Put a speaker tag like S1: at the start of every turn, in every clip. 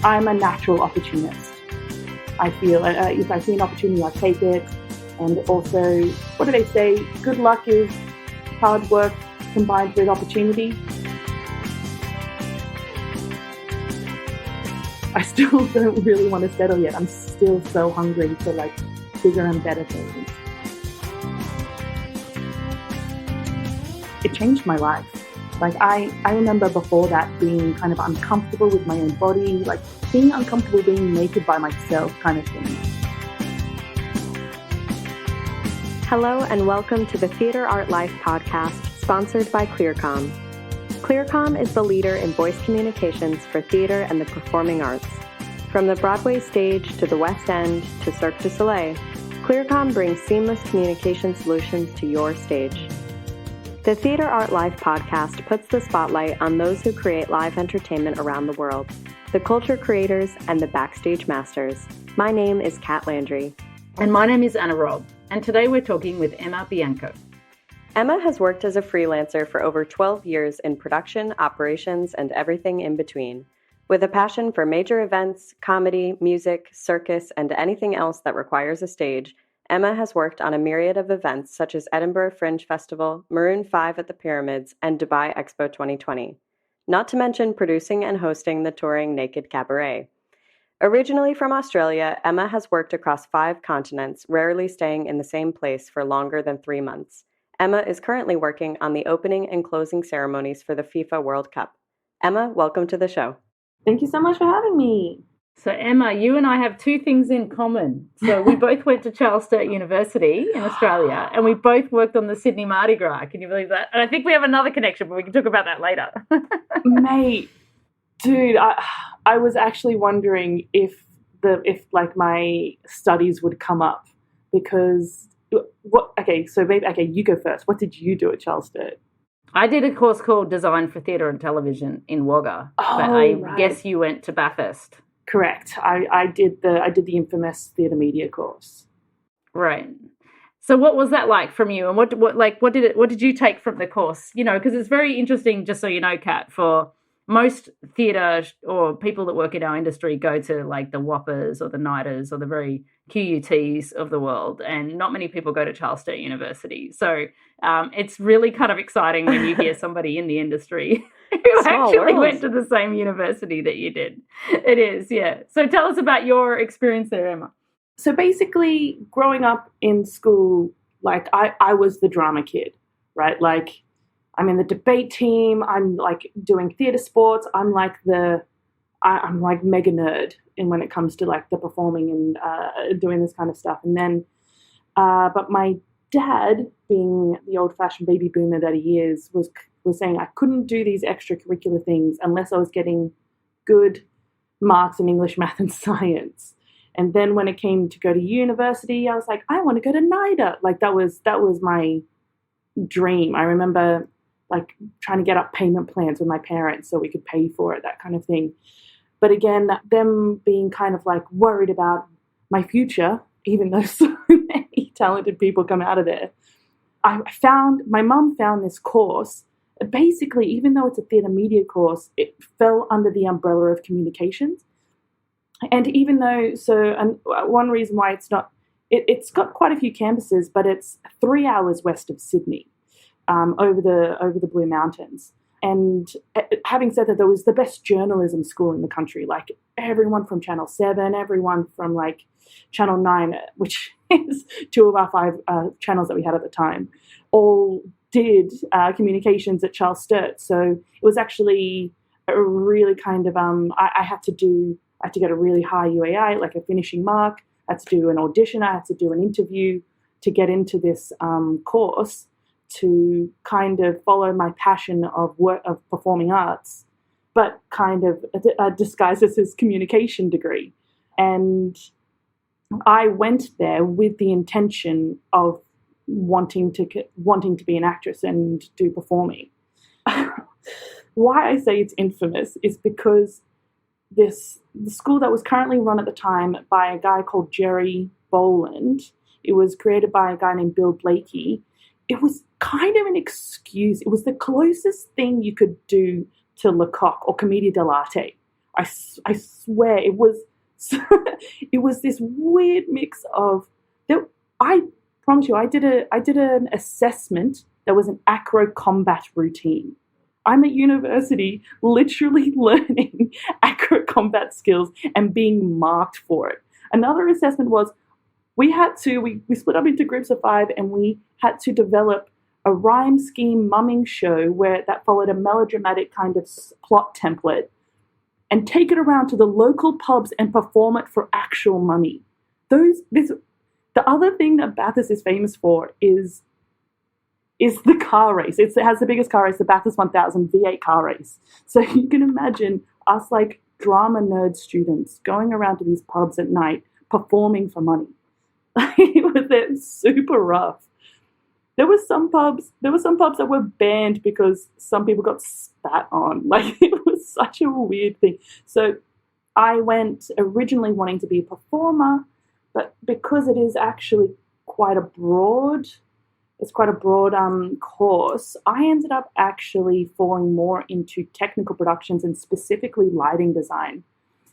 S1: I'm a natural opportunist. I feel if I see an opportunity, I take it. And also, what do they say? Good luck is hard work combined with opportunity. I still don't really want to settle yet. I'm still so hungry for like bigger and better things. It changed my life. Like I remember before that being kind of uncomfortable with my own body, like being uncomfortable being naked by myself kind of thing.
S2: Hello and welcome to the Theatre Art Life podcast, sponsored by ClearComm. ClearComm is the leader in voice communications for theatre and the performing arts. From the Broadway stage to the West End to Cirque du Soleil, ClearComm brings seamless communication solutions to your stage. The Theatre Art Life podcast puts the spotlight on those who create live entertainment around the world, the culture creators and the backstage masters. My name is Kat Landry.
S3: And my name is Anna Robb. And today we're talking with Emma Bianco.
S2: Emma has worked as a freelancer for over 12 years in production, operations, and everything in between. With a passion for major events, comedy, music, circus, and anything else that requires a stage, Emma has worked on a myriad of events such as Edinburgh Fringe Festival, Maroon 5 at the Pyramids, and Dubai Expo 2020. Not to mention producing and hosting the touring Naked Cabaret. Originally from Australia, Emma has worked across 5 continents, rarely staying in the same place for longer than 3 months. Emma is currently working on the opening and closing ceremonies for the FIFA World Cup. Emma, welcome to the show.
S1: Thank you so much for having me.
S3: So Emma, you and I have 2 things in common. So we both went to Charles Sturt University in Australia, and we both worked on the Sydney Mardi Gras. Can you believe that? And I think we have another connection, but we can talk about that later.
S1: Mate, dude, I was actually wondering if my studies would come up because you go first. What did you do at Charles Sturt?
S3: I did a course called Design for Theatre and Television in Wagga, but I guess you went to Bathurst.
S1: Correct. I did the infamous theatre media course.
S3: Right. So what was that like from you, and what did you take from the course? You know, because it's very interesting. Just so you know, Kat, for most theatre or people that work in our industry go to like the Whoppers or the Nighters or the very QUTs of the world, and not many people go to Charles Sturt University. So it's really kind of exciting when you hear somebody in the industry who actually went to the same university that you did. It is, yeah. So tell us about your experience there, Emma.
S1: So basically, growing up in school, like I was the drama kid, right? Like I'm in the debate team. I'm like doing theatre sports. I'm like mega nerd when it comes to like the performing and doing this kind of stuff. And then, but my dad, being the old-fashioned baby boomer that he is, was saying I couldn't do these extracurricular things unless I was getting good marks in English, math, and science. And then when it came to go to university, I was like, I want to go to NIDA. Like that was my dream. I remember like trying to get up payment plans with my parents so we could pay for it, that kind of thing. But again, them being kind of like worried about my future, even though so many talented people come out of there, my mum found this course. Basically, even though it's a theatre media course, it fell under the umbrella of communications. And even though, one reason why it's not, it's got quite a few campuses, but it's 3 hours west of Sydney, over the Blue Mountains. And having said that, there was the best journalism school in the country. Like everyone from Channel 7, everyone from like Channel 9, which is 2 of our 5 channels that we had at the time, all did communications at Charles Sturt. So it was actually a really kind of, I had to get a really high UAI, like a finishing mark. I had to do an audition. I had to do an interview to get into this course, to kind of follow my passion of performing arts, but kind of disguised as his communication degree. And I went there with the intention of wanting to be an actress and do performing. Why I say it's infamous is because the school that was currently run at the time by a guy called Jerry Boland. It was created by a guy named Bill Blakey. It was kind of an excuse. It was the closest thing you could do to Lecoq or Commedia dell'arte. I swear it was. It was this weird mix of. I promise you, I did an assessment that was an acro combat routine. I'm at university literally learning acro combat skills and being marked for it. Another assessment was we split up into groups of 5 and we had to develop a rhyme scheme mumming show that followed a melodramatic kind of plot template and take it around to the local pubs and perform it for actual money. The other thing that Bathurst is famous for is the car race. It has the biggest car race, the Bathurst 1000 V8 car race. So you can imagine us like drama nerd students going around to these pubs at night performing for money. They're super rough. There were some pubs that were banned because some people got spat on. Like, it was such a weird thing. So I went originally wanting to be a performer, but because it is actually quite a broad course, I ended up actually falling more into technical productions and specifically lighting design.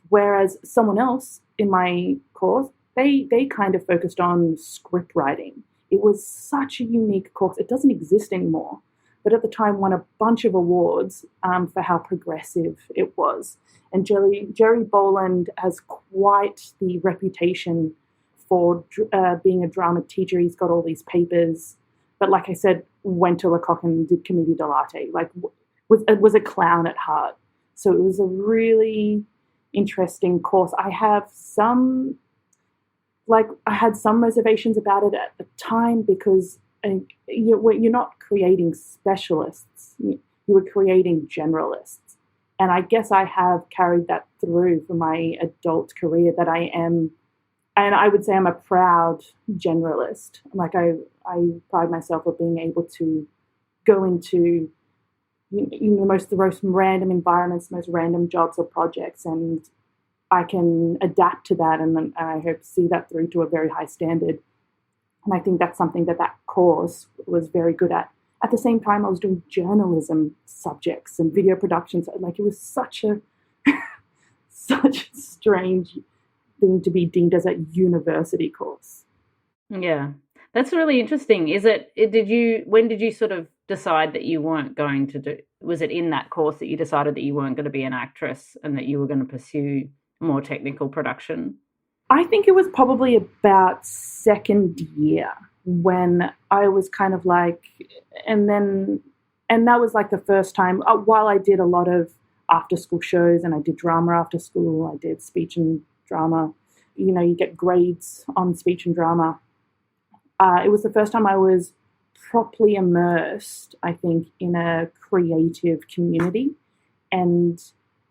S1: Whereas someone else in my course, they kind of focused on script writing. It was such a unique course. It doesn't exist anymore, but at the time won a bunch of awards for how progressive it was. And Jerry Boland has quite the reputation for being a drama teacher. He's got all these papers. But like I said, went to Lecoq and did Commedia dell'arte, was a clown at heart. So it was a really interesting course. I had some reservations about it at the time because you're not creating specialists. You were creating generalists. And I guess I have carried that through for my adult career, that I am, and I would say I'm a proud generalist. Like I pride myself on being able to go into the most random environments, the most random jobs or projects, and I can adapt to that, and I hope to see that through to a very high standard. And I think that's something that course was very good at. At the same time, I was doing journalism subjects and video productions. Like, it was such a strange thing to be deemed as a university course.
S3: Yeah, that's really interesting. When did you sort of decide that you weren't going to do? Was it in that course that you decided that you weren't going to be an actress and that you were going to pursue more technical production?
S1: I think it was probably about second year when I was kind of like, and that was like the first time, while I did a lot of after school shows and I did drama after school, I did speech and drama, you get grades on speech and drama. It was the first time I was properly immersed, I think, in a creative community. And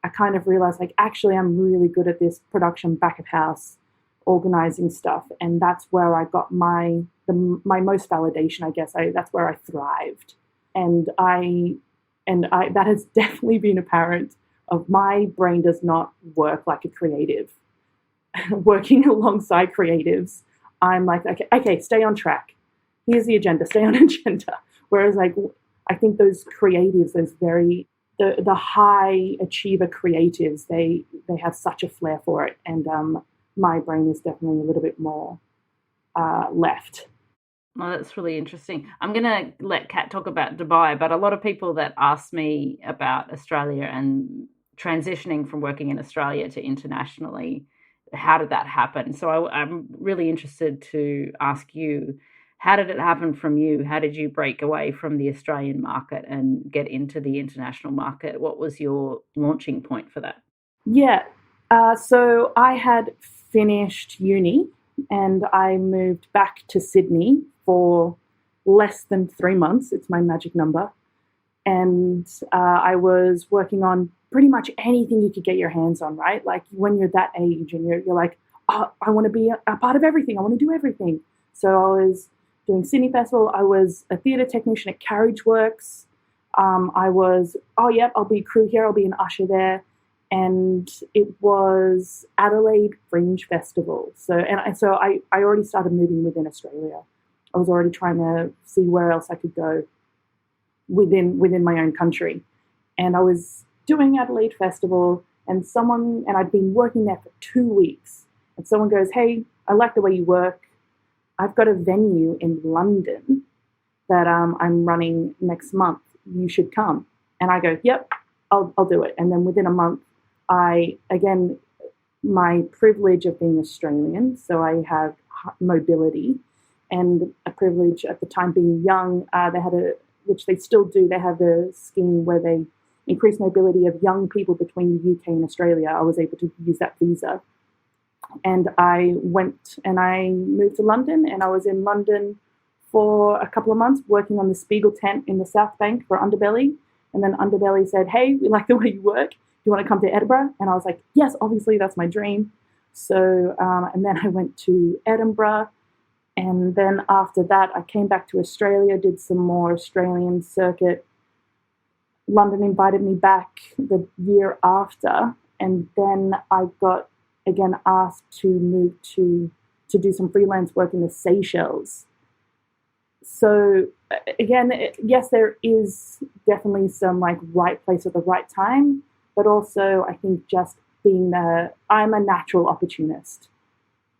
S1: I kind of realized, like, actually, I'm really good at this production back of house, organizing stuff. And that's where I got my most validation, I guess. That's where I thrived. And that has definitely been apparent of my brain does not work like a creative. Working alongside creatives, I'm like, okay, stay on track. Here's the agenda, stay on agenda. Whereas, like, I think those creatives, the high achiever creatives, they have such a flair for it. And my brain is definitely a little bit more left.
S3: Well, that's really interesting. I'm going to let Kat talk about Dubai, but a lot of people that ask me about Australia and transitioning from working in Australia to internationally, how did that happen? So I'm really interested to ask you, how did it happen from you? How did you break away from the Australian market and get into the international market? What was your launching point for that?
S1: Yeah, so I had finished uni and I moved back to Sydney for less than 3 months. It's my magic number. And I was working on pretty much anything you could get your hands on, right? Like, when you're that age and you're like, oh, I want to be a part of everything. I want to do everything. So I was doing Sydney Festival. I was a theatre technician at Carriage Works. I was, I'll be crew here. I'll be an usher there. and it was Adelaide Fringe Festival. So I already started moving within Australia. I was already trying to see where else I could go within my own country. And I was doing Adelaide Festival, and I'd been working there for 2 weeks. And someone goes, "Hey, I like the way you work. I've got a venue in London that I'm running next month. You should come." And I go, "Yep, I'll do it." And then within a month, my privilege of being Australian, so I have mobility, and a privilege at the time being young. Which they still do. They have a scheme where they increase mobility of young people between the UK and Australia. I was able to use that visa. And I went and I moved to London, and I was in London for a couple of months working on the Spiegel tent in the South Bank for Underbelly. And then Underbelly said, "Hey, we like the way you work. Do you want to come to Edinburgh?" And I was like, "Yes, obviously, that's my dream." So, and then I went to Edinburgh. And then after that, I came back to Australia, did some more Australian circuit. London invited me back the year after. And then I got, again, asked to move to do some freelance work in the Seychelles. So again, yes, there is definitely some like right place at the right time. But also I think just I'm a natural opportunist.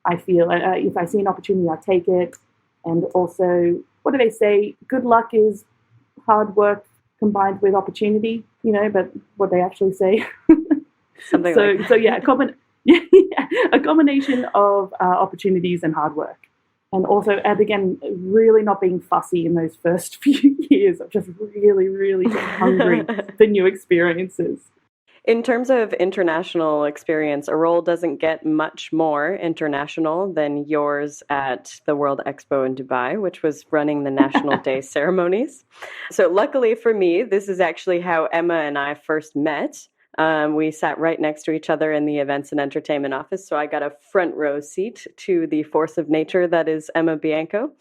S1: I feel if I see an opportunity, I take it. And also, what do they say? Good luck is hard work combined with opportunity, but what they actually say.
S2: Something like that.
S1: So yeah, a combination of opportunities and hard work. And also, and again, really not being fussy in those first few years. I'm just really, really hungry for new experiences.
S2: In terms of international experience, a role doesn't get much more international than yours at the World Expo in Dubai, which was running the National Day ceremonies. So luckily for me, this is actually how Emma and I first met. We sat right next to each other in the events and entertainment office, so I got a front row seat to the force of nature that is Emma Bianco.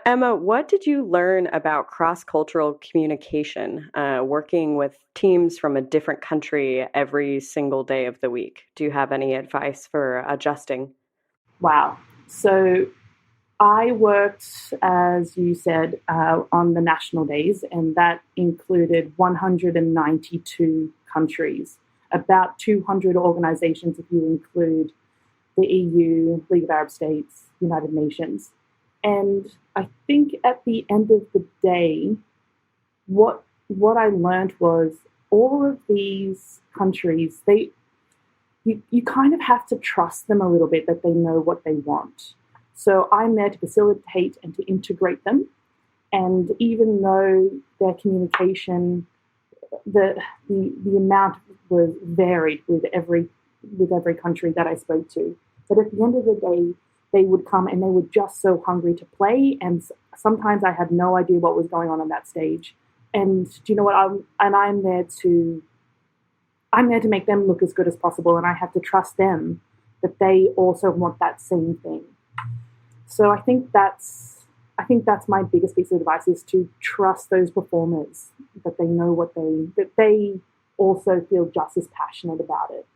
S2: Emma, what did you learn about cross-cultural communication, working with teams from a different country every single day of the week? Do you have any advice for adjusting?
S1: Wow. So I worked, as you said, on the national days, and that included 192 countries, about 200 organizations if you include the EU, League of Arab States, United Nations. And I think at the end of the day, what I learned was all of these countries, you kind of have to trust them a little bit that they know what they want. So I'm there to facilitate and to integrate them. And even though their communication, the amount was varied with every country that I spoke to, but at the end of the day, they would come and they were just so hungry to play. And sometimes I had no idea what was going on that stage. And do you know what? I'm there to make them look as good as possible, and I have to trust them that they also want that same thing. So I think that's my biggest piece of advice, is to trust those performers, that they know that they also feel just as passionate about it.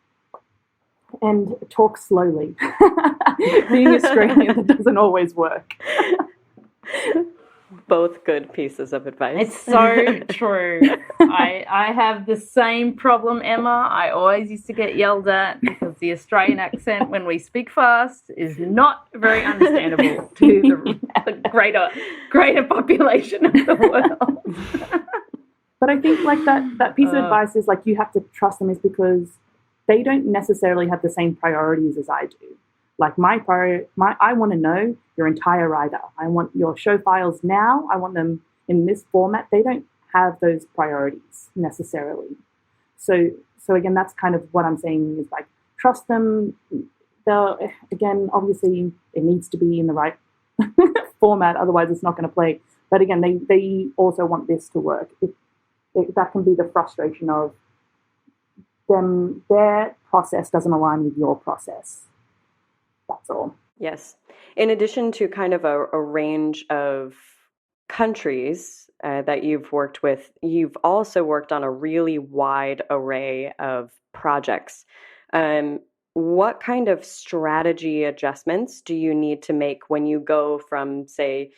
S1: And talk slowly. Being Australian, that doesn't always work.
S2: Both good pieces of advice.
S3: It's so true. I have the same problem, Emma. I always used to get yelled at because the Australian accent, when we speak fast, is not very understandable to the greater population of the world.
S1: But I think like that piece of advice is like you have to trust them, is because they don't necessarily have the same priorities as I do. Like I want to know your entire rider. I want your show files now. I want them in this format. They don't have those priorities necessarily. So again, that's kind of what I'm saying, is like trust them. Again, obviously it needs to be in the right format, otherwise it's not going to play. But again, they also want this to work. That can be the frustration of them. Their process doesn't align with your process. That's all.
S2: Yes. In addition to kind of a range of countries that you've worked with, you've also worked on a really wide array of projects. What kind of strategy adjustments do you need to make when you go from, say,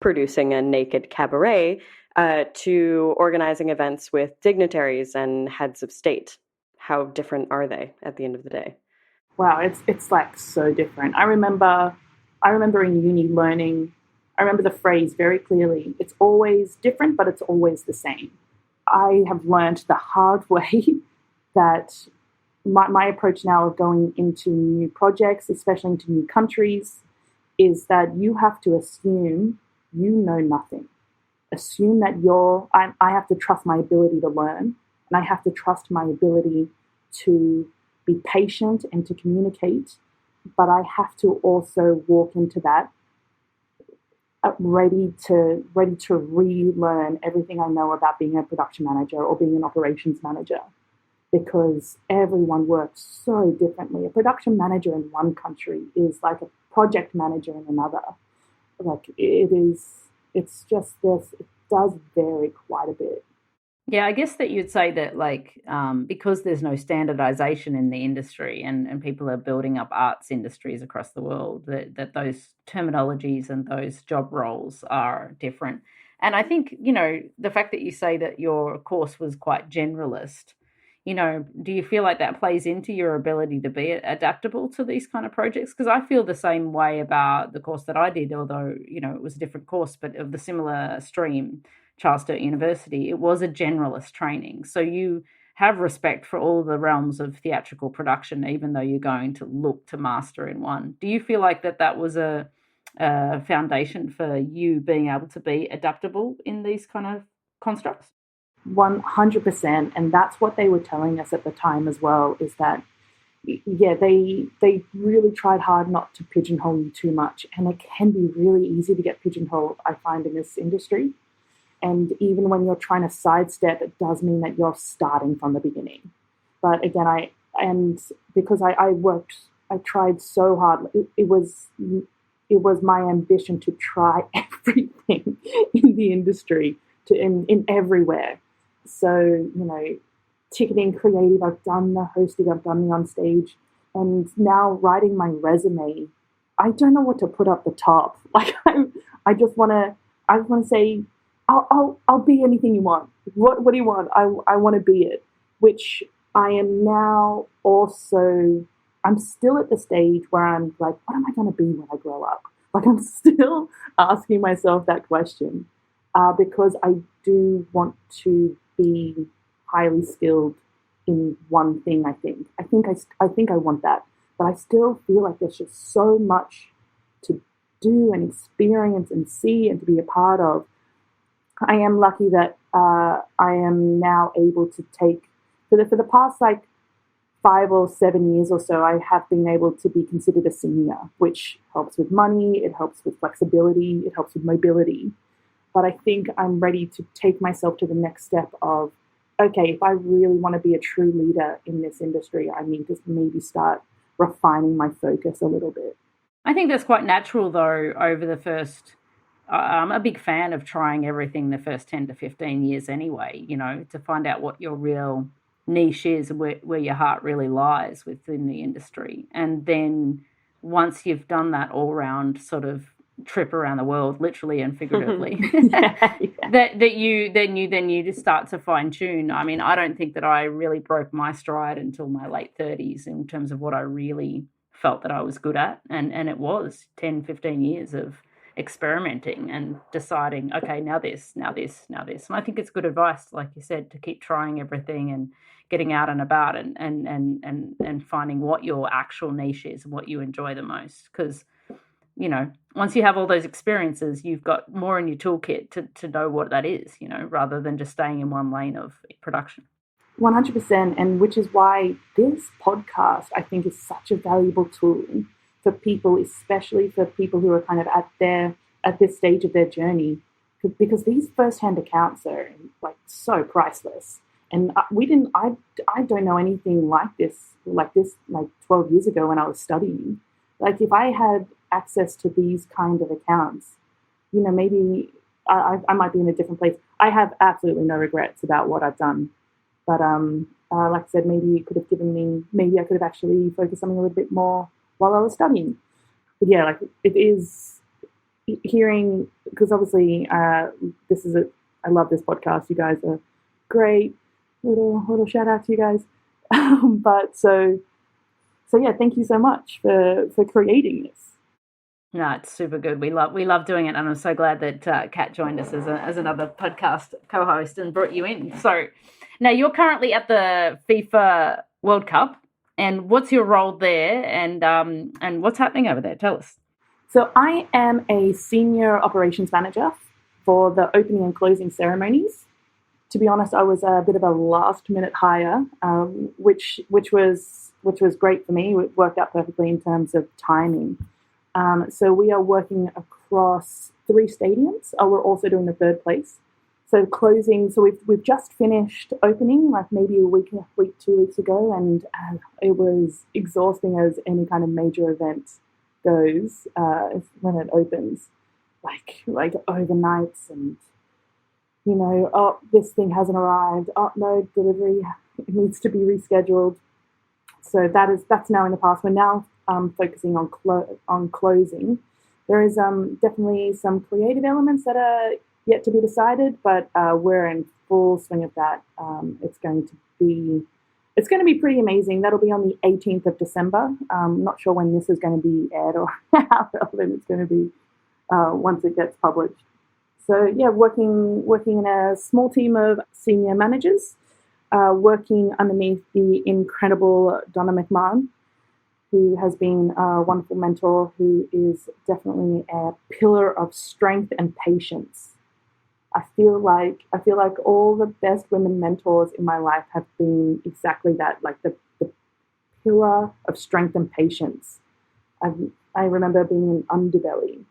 S2: producing a Naked Cabaret to organizing events with dignitaries and heads of state? How different are they at the end of the day?
S1: Wow, it's like so different. I remember in uni learning. I remember the phrase very clearly. It's always different, but it's always the same. I have learned the hard way that my approach now of going into new projects, especially into new countries, is that you have to assume you know nothing. Assume that I have to trust my ability to learn, and I have to trust my ability to be patient and to communicate, but I have to also walk into that ready to relearn everything I know about being a production manager or being an operations manager, because everyone works so differently. A production manager in one country is like a project manager in another. Like it's just this. It does vary quite a bit.
S3: Yeah, I guess that you'd say that, because there's no standardization in the industry, and people are building up arts industries across the world, that those terminologies and those job roles are different. And I think, the fact that you say that your course was quite generalist, do you feel like that plays into your ability to be adaptable to these kind of projects? Because I feel the same way about the course that I did, although, it was a different course, but of the similar stream, Charles Sturt University, it was a generalist training. So you have respect for all the realms of theatrical production, even though you're going to look to master in one. Do you feel like that was a foundation for you being able to be adaptable in these kind of constructs?
S1: 100%, and that's what they were telling us at the time as well. Is that they really tried hard not to pigeonhole you too much, and it can be really easy to get pigeonholed, I find, in this industry. And even when you're trying to sidestep, it does mean that you're starting from the beginning. But again, because I tried so hard. It was my ambition to try everything in the industry, in everywhere. So, ticketing, creative, I've done the hosting, I've done the on stage, and now writing my resume, I don't know what to put up the top. Like I just want to say, I'll be anything you want. What do you want? I want to be it, which I am now also. I'm still at the stage where I'm like, what am I going to be when I grow up? Like, I'm still asking myself that question, because I do want to be highly skilled in one thing. I think I want that, but I still feel like there's just so much to do and experience and see and to be a part of. I am lucky that I am now able to take, for the past 5 or 7 years or so, I have been able to be considered a senior, which helps with money, it helps with flexibility, it helps with mobility. But I think I'm ready to take myself to the next step of, okay, if I really want to be a true leader in this industry, I need to maybe start refining my focus a little bit.
S3: I think that's quite natural, though, over the first... I'm a big fan of trying everything the first 10 to 15 years anyway, to find out what your real niche is and where your heart really lies within the industry. And then once you've done that all-round sort of trip around the world, literally and figuratively, that you just start to fine-tune. I mean, I don't think that I really broke my stride until my late 30s in terms of what I really felt that I was good at. And it was 10, 15 years of experimenting and deciding, okay, now this. And I think it's good advice, like you said, to keep trying everything and getting out and about and finding what your actual niche is and what you enjoy the most. Because, once you have all those experiences, you've got more in your toolkit to know what that is, rather than just staying in one lane of production.
S1: 100%, and which is why this podcast, I think, is such a valuable tool for people, especially for people who are kind of at this stage of their journey, because these first-hand accounts are so priceless. And I don't know anything like this 12 years ago when I was studying. Like, if I had access to these kind of accounts, maybe I might be in a different place. I have absolutely no regrets about what I've done. But like I said, maybe it could have given me, maybe I could have actually focused something a little bit more while I was studying. But yeah, like it is hearing, because obviously this is I love this podcast. You guys are great. Little shout out to you guys. But so yeah, thank you so much for creating this.
S3: No, it's super good. We love doing it, and I'm so glad that Kat joined us as another podcast co-host and brought you in. So now you're currently at the FIFA World Cup, and what's your role there, and what's happening over there? Tell us.
S1: So I am a senior operations manager for the opening and closing ceremonies. To be honest, I was a bit of a last-minute hire, which was great for me. It worked out perfectly in terms of timing. So we are working across 3 stadiums. We're also doing the third place. So closing. So we've just finished opening, like maybe a week, 2 weeks ago, and it was exhausting as any kind of major event goes when it opens, like overnights and oh, this thing hasn't arrived. Oh no, delivery, it needs to be rescheduled. So that's now in the past. We're now focusing on closing. There is definitely some creative elements that are yet to be decided, but we're in full swing of that. It's going to be pretty amazing. That'll be on the 18th of December. Not sure when this is going to be aired or how relevant it's going to be once it gets published. So yeah, working in a small team of senior managers, working underneath the incredible Donna McMahon, who has been a wonderful mentor, who is definitely a pillar of strength and patience. I feel like all the best women mentors in my life have been exactly that, like the pillar of strength and patience. I remember being in Underbelly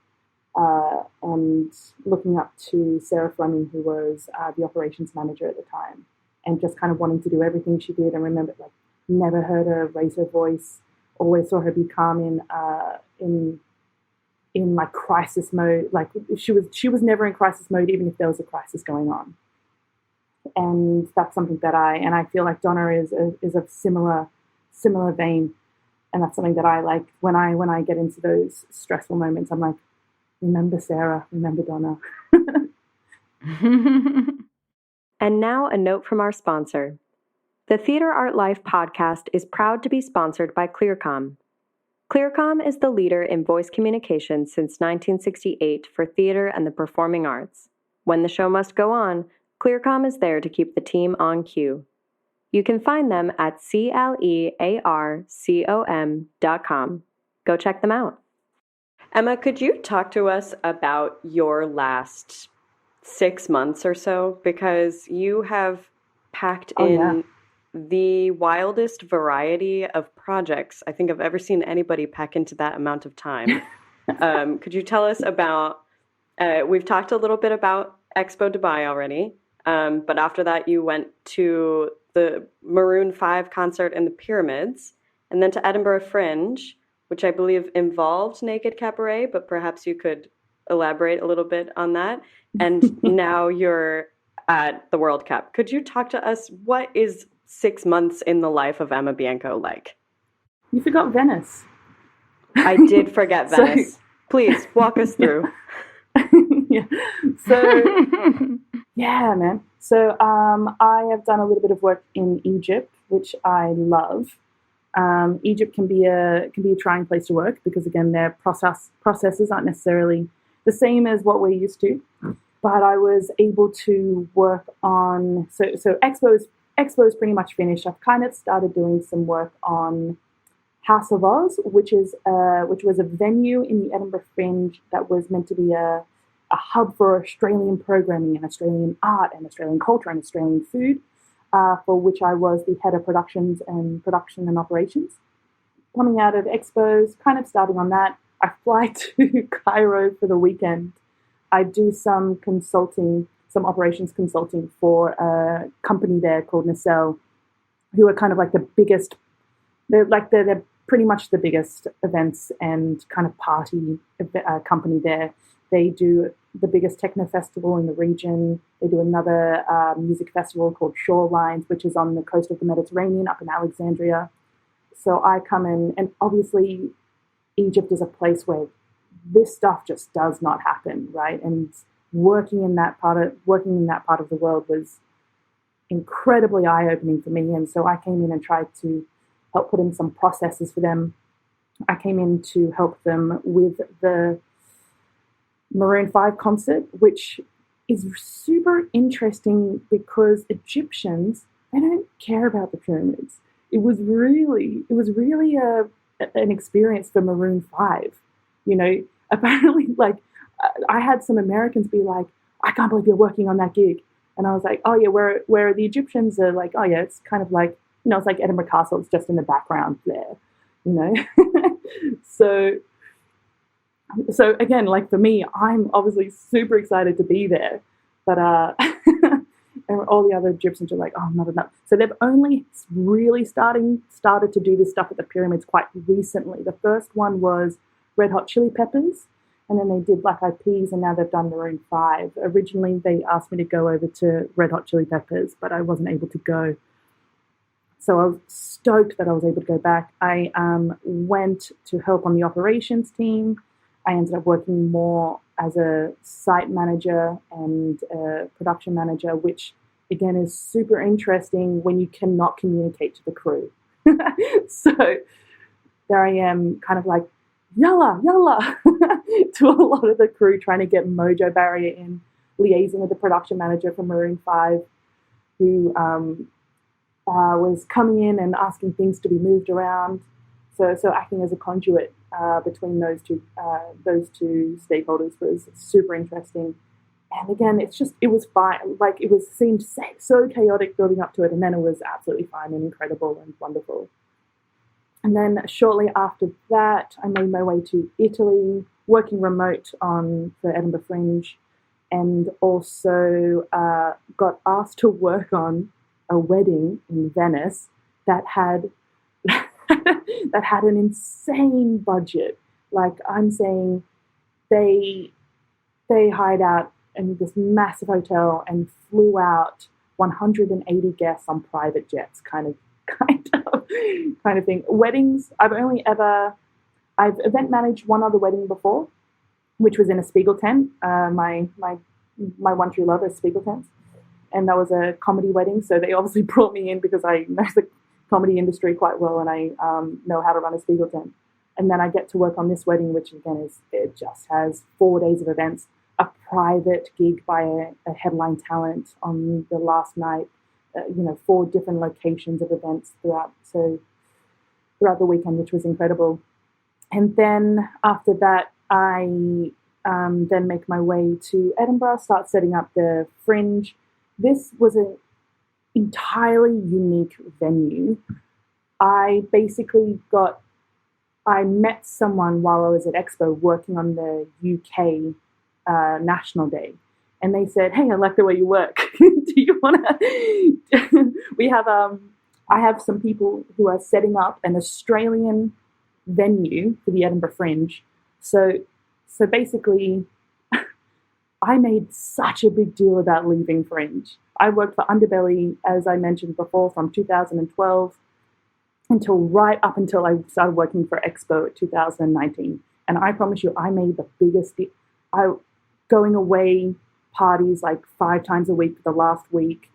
S1: and looking up to Sarah Fleming, who was the operations manager at the time, and just kind of wanting to do everything she did. And remember, like, never heard her raise her voice. Always saw her be calm in like crisis mode. Like she was never in crisis mode, even if there was a crisis going on. And that's something that I feel like Donna is of similar vein. And that's something that I like when I get into those stressful moments. I'm like, remember Sarah, remember Donna.
S2: And now a note from our sponsor. The Theatre Art Life podcast is proud to be sponsored by ClearComm. ClearComm is the leader in voice communication since 1968 for theater and the performing arts. When the show must go on, ClearComm is there to keep the team on cue. You can find them at clearcom.com. Go check them out. Emma, could you talk to us about your last 6 months or so? Because you have packed in the wildest variety of projects I think I've ever seen anybody pack into that amount of time. Could you tell us about, we've talked a little bit about Expo Dubai already, but after that you went to the Maroon 5 concert in the Pyramids, and then to Edinburgh Fringe, which I believe involved Naked Cabaret, but perhaps you could elaborate a little bit on that. And now you're at the World Cup. Could you talk to us, what is 6 months in the life of Emma Bianco like?
S1: You forgot Venice.
S2: I did forget Venice. Please walk us through.
S1: Yeah. So yeah, man. So I have done a little bit of work in Egypt, which I love. Egypt can be a trying place to work because, again, their processes aren't necessarily the same as what we're used to. But I was able to work on so Expo is pretty much finished. I've kind of started doing some work on House of Oz, which was a venue in the Edinburgh Fringe that was meant to be a hub for Australian programming and Australian art and Australian culture and Australian food, for which I was the head of production and operations. Coming out of Expos, kind of starting on that, I fly to Cairo for the weekend. I do some operations consulting for a company there called Nacelle, who are kind of like the biggest. They're pretty much the biggest events and kind of party company there. They do the biggest techno festival in the region. They do another music festival called Shorelines, which is on the coast of the Mediterranean up in Alexandria. So I come in, and obviously Egypt is a place where this stuff just does not happen, right? And working in that part of the world was incredibly eye-opening for me. And so I came in and tried to help put in some processes for them. I came in to help them with the Maroon 5 concert, which is super interesting because Egyptians, they don't care about the pyramids. It was really an experience for Maroon 5. You know, apparently, like, I had some Americans be like, I can't believe you're working on that gig. And I was like, oh yeah, where the Egyptians are like, oh yeah, it's kind of like, you know, it's like Edinburgh Castle, it's just in the background there, you know. So again, like for me, I'm obviously super excited to be there, but and all the other Egyptians are like, oh, not enough. So they've only really started to do this stuff at the pyramids quite recently. The first one was Red Hot Chili Peppers, and then they did Black Eyed Peas, and now they've done Maroon 5. Originally, they asked me to go over to Red Hot Chili Peppers, but I wasn't able to go. So I was stoked that I was able to go back. I went to help on the operations team. I ended up working more as a site manager and a production manager, which again is super interesting when you cannot communicate to the crew. So there I am, kind of like, yalla, yalla, to a lot of the crew, trying to get Mojo Barrier in, liaising with the production manager from Maroon 5, who was coming in and asking things to be moved around. So acting as a conduit between those two stakeholders was super interesting. And again, it was fine. Like, seemed so chaotic building up to it, and then it was absolutely fine and incredible and wonderful. And then shortly after that, I made my way to Italy, working remote for Edinburgh Fringe, and also got asked to work on a wedding in Venice that had an insane budget. Like, I'm saying, they hired out in this massive hotel and flew out 180 guests on private jets, kind of thing. Weddings, I've event managed one other wedding before, which was in a Spiegel tent. My one true love is Spiegel tents, and that was a comedy wedding. So they obviously brought me in because I know the comedy industry quite well, and I know how to run a Spiegel tent. And then I get to work on this wedding, which again it just has 4 days of events, a private gig by a headline talent on the last night, 4 different locations of events throughout the weekend, which was incredible. And then after that, I then make my way to Edinburgh, start setting up the Fringe. This was an entirely unique venue. I met someone while I was at Expo working on the UK National Day, and they said, "Hey, I like the way you work. Do you want to?" I have some people who are setting up an Australian venue for the Edinburgh Fringe. So basically, I made such a big deal about leaving Fringe. I worked for Underbelly, as I mentioned before, from 2012 right up until I started working for Expo at 2019. And I promise you, I made the biggest deal. Going away parties like 5 times a week for the last week.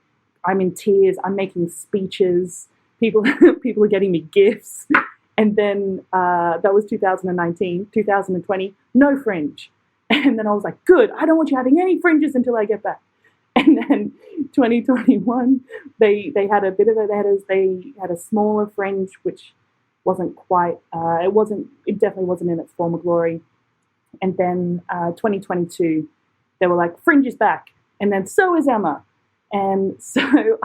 S1: I'm in tears. I'm making speeches. People are getting me gifts. And then that was 2019. 2020, no Fringe. And then I was like, good, I don't want you having any Fringes until I get back. And then 2021, they had a bit of they had a smaller Fringe, which wasn't quite, it definitely wasn't in its former glory. And then 2022, they were like, Fringe is back. And then so is Emma. And so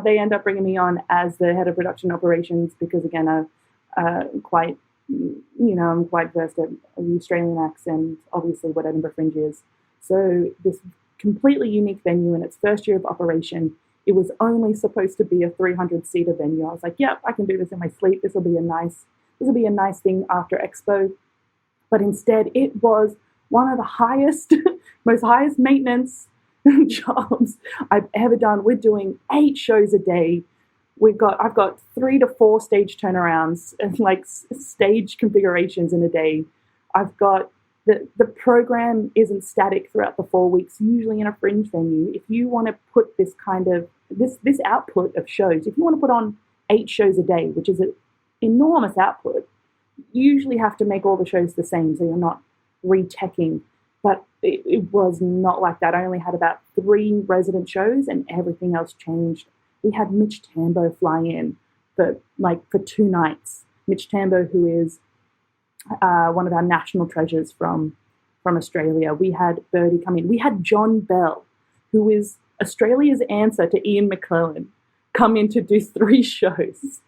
S1: they end up bringing me on as the head of production operations because, again, I'm quite versed at the Australian accent, obviously what Edinburgh Fringe is. So this completely unique venue in its first year of operation, it was only supposed to be a 300-seater venue. I was like, yep, I can do this in my sleep. This will be a nice thing after Expo. But instead, it was one of the highest, most highest maintenance jobs I've ever done. We're doing 8 shows a day. I've got 3 to 4 stage turnarounds and like stage configurations in a day. I've got the program isn't static throughout the 4 weeks. Usually in a fringe venue, if you want to put this kind of this output of shows, if you want to put on 8 shows a day, which is an enormous output, you usually have to make all the shows the same, so you're not reteching. But it was not like that. I only had about 3 resident shows, and everything else changed. We had Mitch Tambo fly in for 2 nights. Mitch Tambo, who is one of our national treasures from Australia. We had Birdie come in. We had John Bell, who is Australia's answer to Ian McClellan, come in to do 3 shows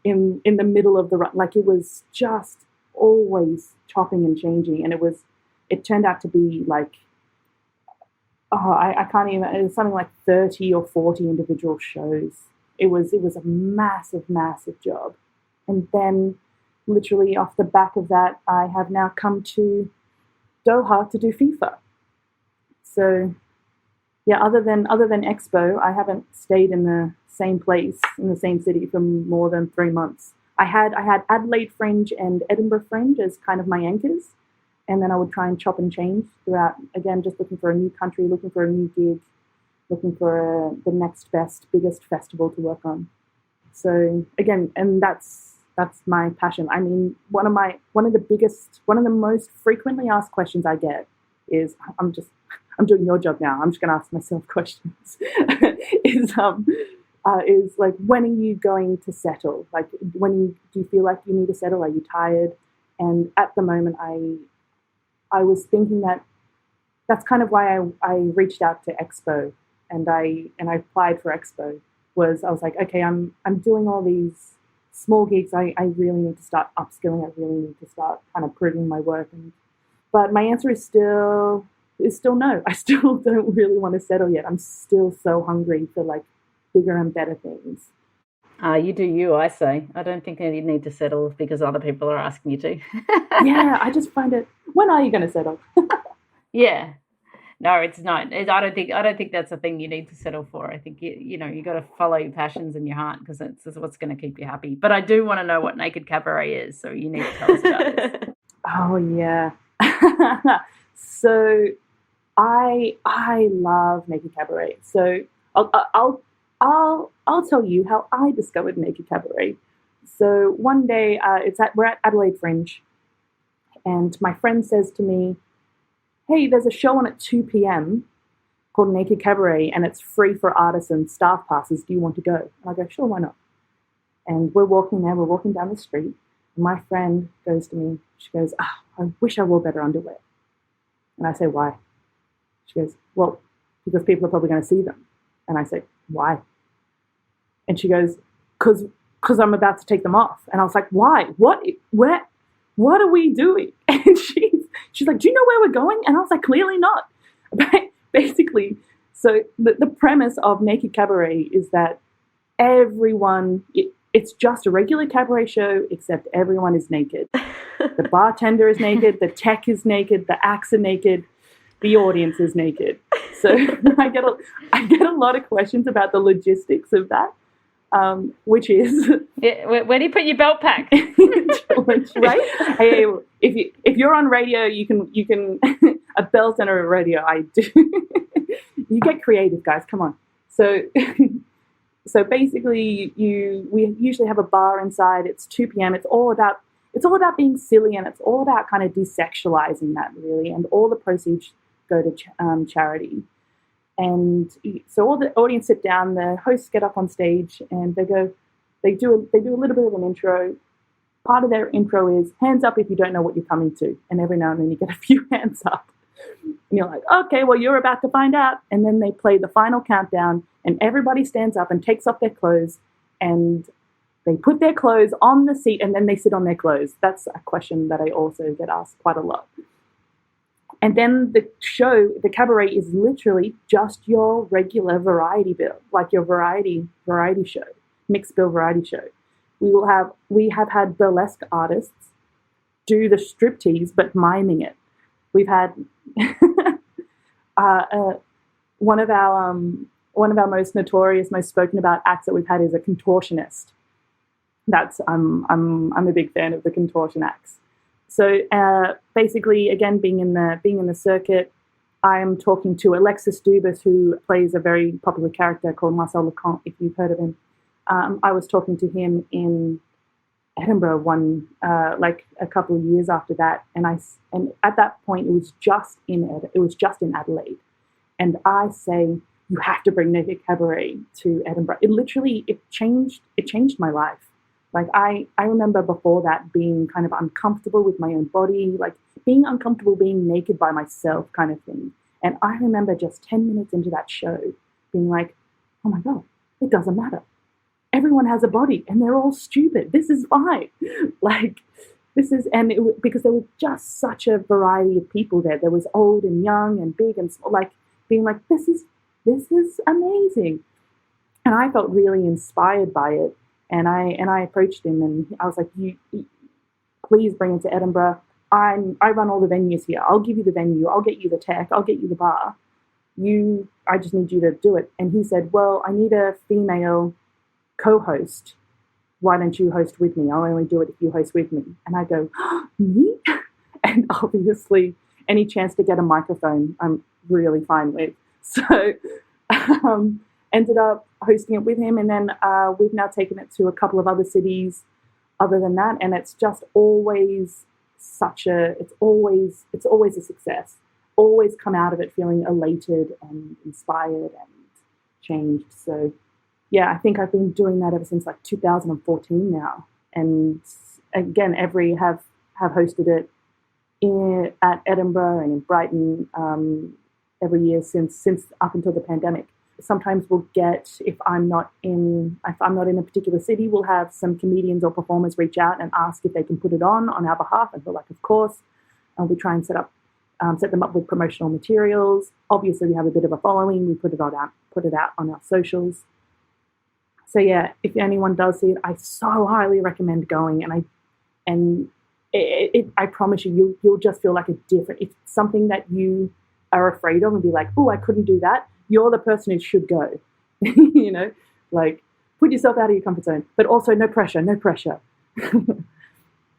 S1: in the middle of the run. Like, it was just always chopping and changing, and it turned out to be like, I can't even, it was something like 30 or 40 individual shows. It was a massive, massive job. And then literally off the back of that, I have now come to Doha to do FIFA. So yeah, other than Expo, I haven't stayed in the same place, in the same city for more than 3 months. I had Adelaide Fringe and Edinburgh Fringe as kind of my anchors, and then I would try and chop and change throughout, again, just looking for a new country, looking for a new gig, looking for the next best, biggest festival to work on. So again, and that's my passion. I mean, one of the most frequently asked questions I get is, I'm doing your job now, I'm just going to ask myself questions, is like, when are you going to settle? Like, do you feel like you need to settle? Are you tired? And at the moment, I was thinking that's kind of why I reached out to Expo and I applied for Expo. I was like, okay, I'm doing all these small gigs. I really need to start upskilling. I really need to start kind of proving my worth. But my answer is still no. I still don't really want to settle yet. I'm still so hungry for like bigger and better things.
S3: You do you, I say. I don't think you need to settle because other people are asking you to.
S1: Yeah, I just find it. When are you going to settle?
S3: Yeah, no, it's not. I don't think that's a thing you need to settle for. I think you got to follow your passions and your heart, because it's what's going to keep you happy. But I do want to know what Naked Cabaret is, so you need to tell us about this.
S1: Oh yeah. So I love Naked Cabaret. So I'll tell you how I discovered Naked Cabaret. So one day, we're at Adelaide Fringe, and my friend says to me, hey, there's a show on at 2 p.m. called Naked Cabaret, and it's free for artists and staff passes. Do you want to go? And I go, sure, why not? And we're walking down the street, and my friend goes to me, she goes, I wish I wore better underwear. And I say, why? She goes, well, because people are probably going to see them. And I say, why? And she goes, because I'm about to take them off. And I was like, why? What are we doing? And she's like, do you know where we're going? And I was like, clearly not. Basically, so the premise of Naked Cabaret is that it's just a regular cabaret show, except everyone is naked. The bartender is naked, the tech is naked, the acts are naked, the audience is naked. So I get a lot of questions about the logistics of that. Which is,
S3: where do you put your belt pack?
S1: Right? Hey, if you're on radio, you can a belt and a radio. I do. You get creative, guys. Come on. So basically, we usually have a bar inside. It's 2 p.m. It's all about being silly, and it's all about kind of desexualizing that, really. And all the proceeds go to charity. And so all the audience sit down, the hosts get up on stage, and they do a little bit of an intro. Part of their intro is hands up if you don't know what you're coming to. And every now and then you get a few hands up. And you're like, okay, well, you're about to find out. And then they play the final countdown, and everybody stands up and takes off their clothes, and they put their clothes on the seat, and then they sit on their clothes. That's a question that I also get asked quite a lot. And then the cabaret is literally just your regular variety bill, like your variety show, mixed bill variety show. We have had burlesque artists do the striptease, but miming it. we've had one of our most notorious, most spoken about acts that we've had is a contortionist. That's I'm a big fan of the contortion acts. So basically, again, being in the circuit, I am talking to Alexis Dubas, who plays a very popular character called Marcel Leconte, if you've heard of him. I was talking to him in Edinburgh like a couple of years after that, and at that point it was just in Adelaide, and I say, you have to bring Naked Cabaret to Edinburgh. It changed my life. Like I remember before that being kind of uncomfortable with my own body, like being uncomfortable being naked by myself kind of thing. And I remember just 10 minutes into that show being like, oh my God, it doesn't matter. Everyone has a body and they're all stupid. This is fine. Because there was just such a variety of people there. There was old and young and big and small, like being like, this is amazing. And I felt really inspired by it. And I approached him and I was like, you please bring it to Edinburgh. I run all the venues here. I'll give you the venue. I'll get you the tech. I'll get you the bar. I just need you to do it. And he said, well, I need a female co-host. Why don't you host with me? I'll only do it if you host with me. And I go, me? And obviously any chance to get a microphone, I'm really fine with. So ended up hosting it with him, and then we've now taken it to a couple of other cities other than that, and it's just always it's always a success. Always come out of it feeling elated and inspired and changed. So yeah, I think I've been doing that ever since like 2014 now, and again, have hosted it at Edinburgh and in Brighton every year since up until the pandemic. Sometimes we'll get, if I'm not in a particular city, we'll have some comedians or performers reach out and ask if they can put it on our behalf, and we're like, of course. And we try and set them up with promotional materials. Obviously, we have a bit of a following. We put it out on our socials. So yeah, if anyone does see it, I so highly recommend going. And I promise you'll just feel like it's something that you are afraid of and be like, oh, I couldn't do that. You're the person who should go, like put yourself out of your comfort zone, but also no pressure.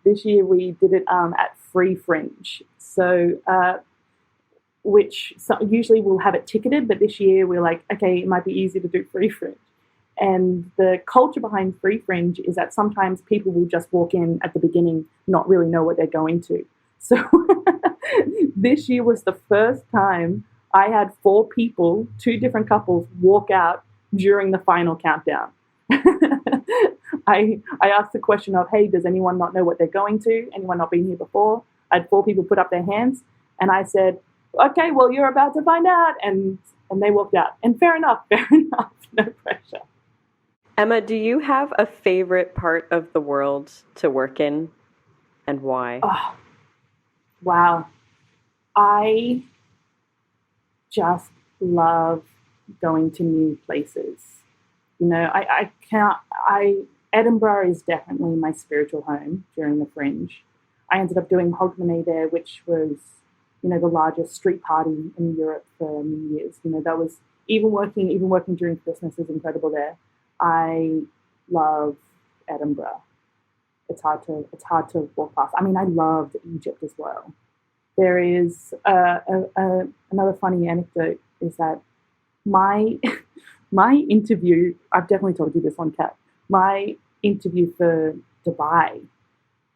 S1: This year we did it at Free Fringe. So, usually we'll have it ticketed, but this year we're like, okay, it might be easy to do Free Fringe. And the culture behind Free Fringe is that sometimes people will just walk in at the beginning, not really know what they're going to. So this year was the first time I had 4 people, 2 different couples, walk out during the final countdown. I asked the question of, hey, does anyone not know what they're going to? Anyone not been here before? I had 4 people put up their hands, and I said, okay, well, you're about to find out. And they walked out. And fair enough, no pressure.
S2: Emma, do you have a favorite part of the world to work in, and why?
S1: Oh, wow. I just love going to new places. Edinburgh is definitely my spiritual home during the Fringe. I ended up doing Hogmanay there, which was, the largest street party in Europe for New Year's. That was even working during Christmas is incredible there. I love Edinburgh. It's hard to walk past. I mean, I loved Egypt as well. There is another funny anecdote is that my interview, I've definitely told you this one, Kat, my interview for Dubai,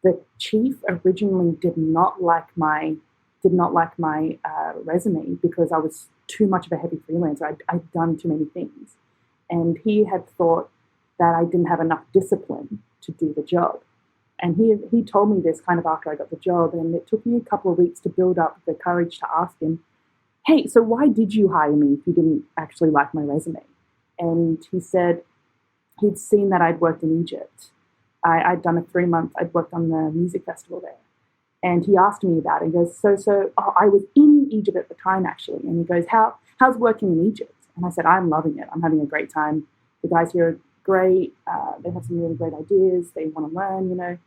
S1: the chief originally did not like my resume because I was too much of a heavy freelancer. I'd done too many things. And he had thought that I didn't have enough discipline to do the job. And he told me this kind of after I got the job, and it took me a couple of weeks to build up the courage to ask him, hey, so why did you hire me if you didn't actually like my resume? And he said he'd seen that I'd worked in Egypt. I'd done a 3-month, I'd worked on the music festival there. And he asked me about it. He goes, I was in Egypt at the time, actually. And he goes, how's working in Egypt? And I said, I'm loving it. I'm having a great time. The guys here are great. They have some really great ideas. They want to learn,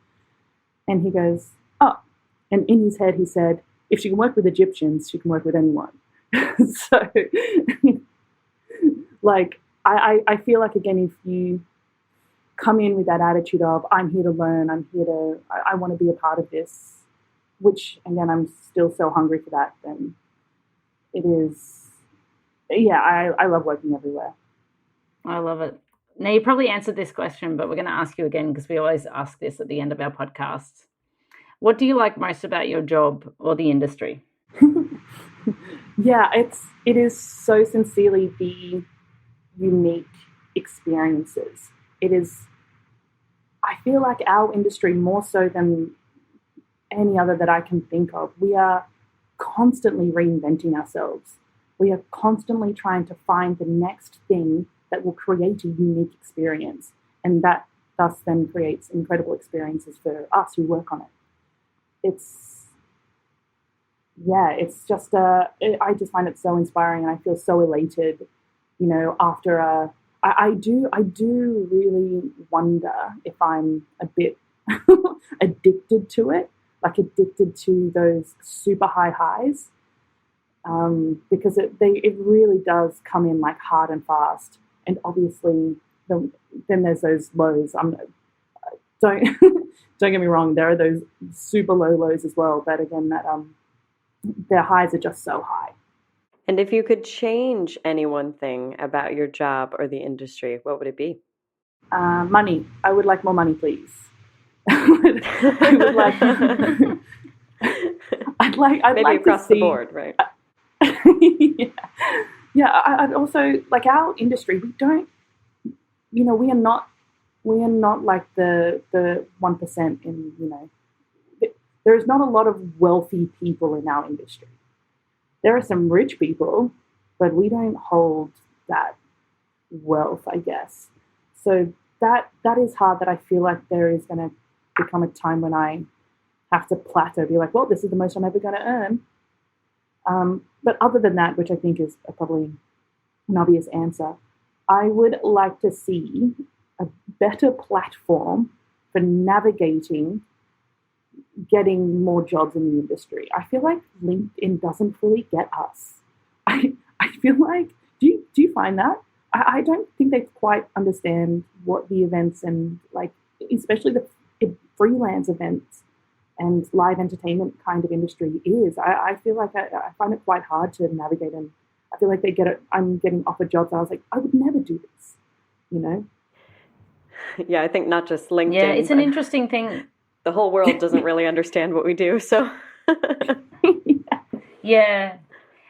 S1: And he goes, oh. And in his head, he said, if she can work with Egyptians, she can work with anyone. So, like, I feel like, again, if you come in with that attitude of, I'm here to learn, I want to be a part of this, which, again, I'm still so hungry for that, then it is, I love working everywhere.
S3: I love it. Now, you probably answered this question, but we're going to ask you again because we always ask this at the end of our podcasts. What do you like most about your job or the industry?
S1: Yeah, it is so sincerely the unique experiences. It is, I feel like our industry, more so than any other that I can think of, we are constantly reinventing ourselves. We are constantly trying to find the next thing that will create a unique experience, and that thus then creates incredible experiences for us who work on it. It's just I just find it so inspiring, and I feel so elated, after I do really wonder if I'm a bit addicted to it, like addicted to those super high highs, because it really does come in like hard and fast, and obviously then there's those lows. Don't get me wrong, there are those super low lows as well, but again, that their highs are just so high.
S2: And if you could change any one thing about your job or the industry, what would it be?
S1: Money. I would like more money, please. I would like. I'd
S2: Maybe
S1: like
S2: across the board, right?
S1: Yeah. I'd also like our industry. We don't. We are not like the 1% in. There is not a lot of wealthy people in our industry. There are some rich people, but we don't hold that wealth, I guess. So that is hard, that I feel like there is going to become a time when I have to plateau, be like, well, this is the most I'm ever going to earn. But other than that, which I think is probably an obvious answer, I would like to see a better platform for navigating getting more jobs in the industry. I feel like LinkedIn doesn't fully get us. I feel like, do you find that? I don't think they quite understand what the events and, like, especially the freelance events and live entertainment kind of industry is. I feel like I find it quite hard to navigate, and I feel like I'm getting offered jobs. I was like, I would never do this,
S2: Yeah, I think not just LinkedIn.
S3: Yeah, it's an interesting thing.
S2: The whole world doesn't really understand what we do, so.
S3: Yeah.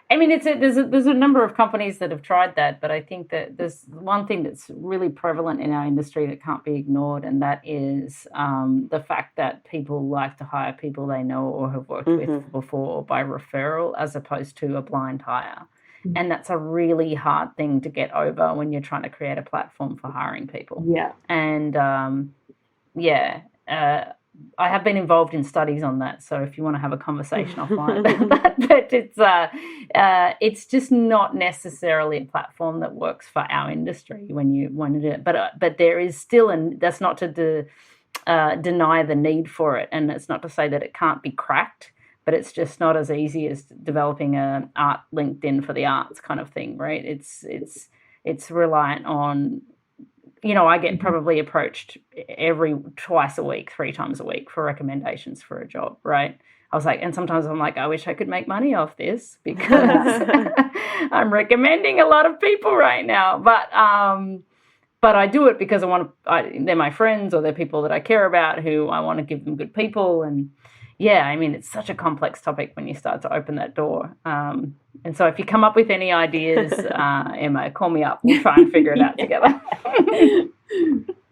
S3: I mean, there's a number of companies that have tried that, but I think that there's one thing that's really prevalent in our industry that can't be ignored, and that is the fact that people like to hire people they know or have worked with before by referral, as opposed to a blind hire. Mm-hmm. And that's a really hard thing to get over when you're trying to create a platform for hiring people. Yeah. And I have been involved in studies on that, so if you want to have a conversation offline about that, but it's just not necessarily a platform that works for our industry when you want to do it. But there is still, and that's not to deny the need for it, and it's not to say that it can't be cracked, but it's just not as easy as developing an art LinkedIn for the arts kind of thing, right? It's reliant on. I get probably approached twice a week, 3 times a week for recommendations for a job, right? I was like, and sometimes I'm like, I wish I could make money off this because I'm recommending a lot of people right now. But I do it because they're my friends, or they're people that I care about, who I want to give them good people. And yeah, I mean, it's such a complex topic when you start to open that door. And so if you come up with any ideas, Emma, call me up. We'll try and figure it out together.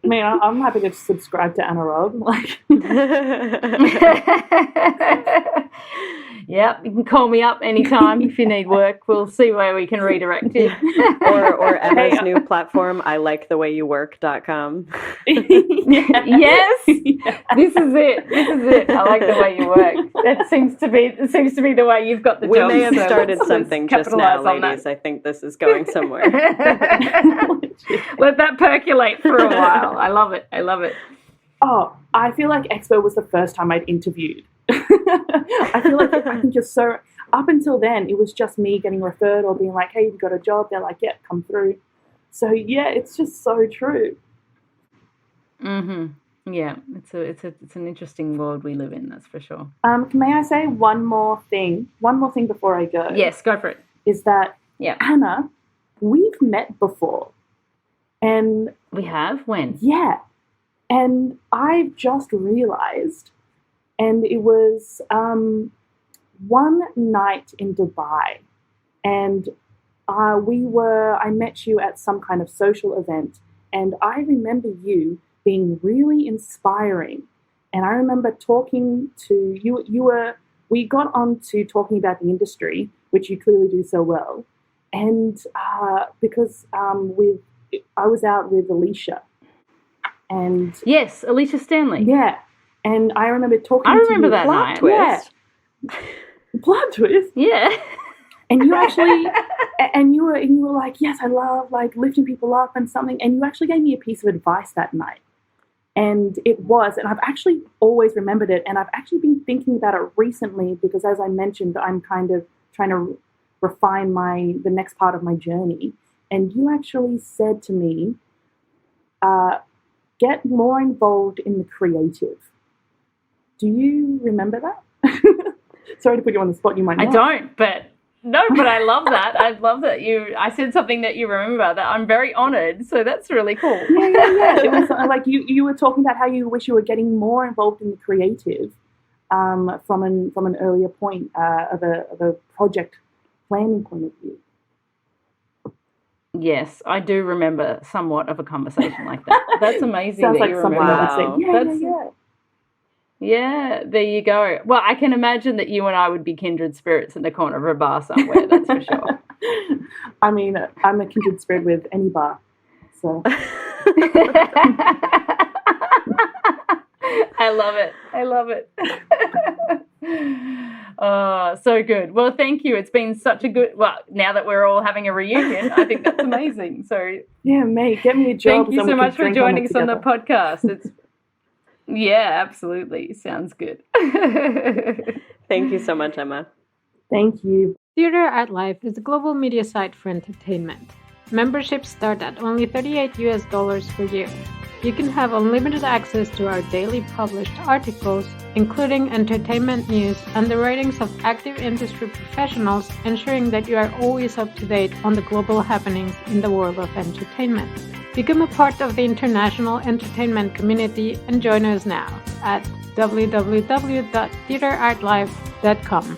S1: Man, I'm happy to subscribe to Anna Rob.
S3: Yep, you can call me up anytime if you need work. We'll see where we can redirect you.
S2: or Emma's new platform, ILikeTheWayYouWork.com.
S3: Yes, this is it. I like the way you work. That seems to be the way you've got the job.
S2: We may have started something just now, ladies. I think this is going somewhere.
S3: Let that percolate for a while. I love it.
S1: Oh, I feel like Expo was the first time I'd interviewed. I feel like I think you're so. Up until then, it was just me getting referred or being like, "Hey, you've got a job." They're like, "Yeah, come through." So yeah, it's just so true.
S3: Yeah, it's an interesting world we live in. That's for sure.
S1: May I say one more thing? One more thing before I go.
S3: Yes, go for it.
S1: Is that
S3: Yeah,
S1: Anna? We've met before, and
S3: we have. When?
S1: yeah, and I've just realized, and it was one night in Dubai, and I met you at some kind of social event, and I remember you being really inspiring. And I remember talking to you. We got on to talking about the industry, which you clearly do so well. And because I was out with Alicia, and
S3: Yes, Alicia Stanley.
S1: yeah, and I remember talking.
S3: I remember
S1: to you.
S3: that night.
S2: Twist.
S1: Yeah, plot twist.
S3: Yeah.
S1: And you actually, and you were like, yes, I love like lifting people up and something. And you actually gave me a piece of advice that night. And it was, and I've actually always remembered it. And I've actually been thinking about it recently because, as I mentioned, I'm kind of trying to refine the next part of my journey. And you actually said to me, get more involved in the creative. Do you remember that? Sorry to put you on the spot. You might not.
S3: I don't, but I love that. I love that I said something that you remember about that. I'm very honored. So that's really cool.
S1: Yeah. It was like you were talking about how you wish you were getting more involved in the creative from an earlier point of a project planning point of view.
S3: Yes, I do remember somewhat of a conversation like that. That's amazing.
S1: Sounds
S3: that
S1: like
S3: you
S1: something
S3: remember
S1: I
S3: that.
S1: would say. Yeah.
S3: Yeah, there you go. Well, I can imagine that you and I would be kindred spirits in the corner of a bar somewhere, that's for sure.
S1: I mean, I'm a kindred spirit with any bar, so.
S3: I love it. Oh, so good. Well, thank you. It's been such a good, now that we're all having a reunion, I think that's amazing. So
S1: yeah, mate, get me a job.
S3: Thank you so much for joining us on the podcast. Yeah, absolutely. Sounds good.
S2: Thank you so much, Emma.
S1: Thank you.
S4: Theatre at Life is a global media site for entertainment. Memberships start at only $38 per year. You can have unlimited access to our daily published articles, including entertainment news and the writings of active industry professionals, ensuring that you are always up to date on the global happenings in the world of entertainment. Become a part of the international entertainment community and join us now at www.theatreartlife.com.